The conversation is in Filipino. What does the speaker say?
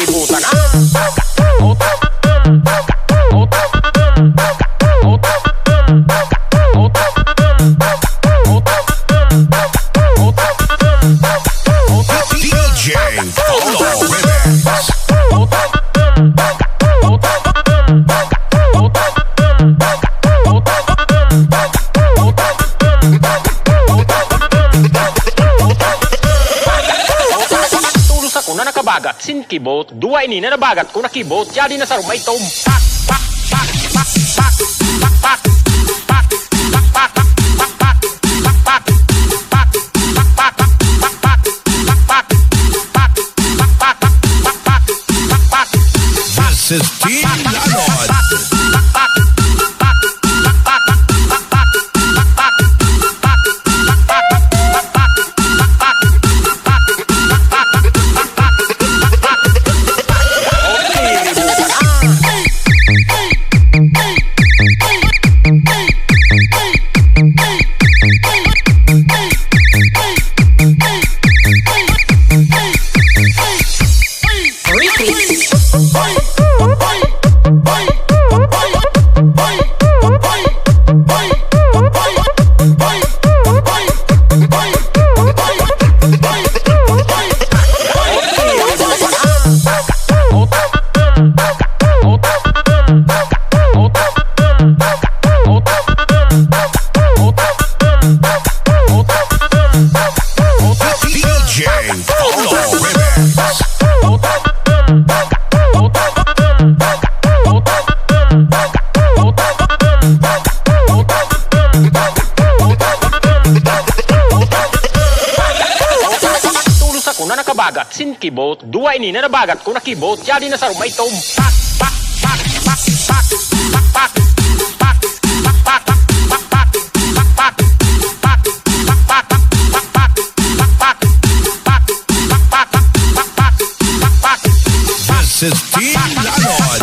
kinibutan DJ Polo Remix. Tulus ako na nakabagat, sinkibot. Dua ini na nabagat ko nakibot. Yadi na sa rumay tom. Pak, pak, pak, pak, pak, pak, pak, pak, pak, pak, pak, pak, pak, pak, pak, pak, This is Team Lanod. DJ Polo Remix. Tulus ako na nakabagat, sinkibot. Dua ini na nabagat ko nakibot. Yadi na sa rumay tom. Pak, pak, pak, pak, pak, pak, pak, pak, pak, pak, pak, pak, pak, pak, pak, pak. This is Team Lanod.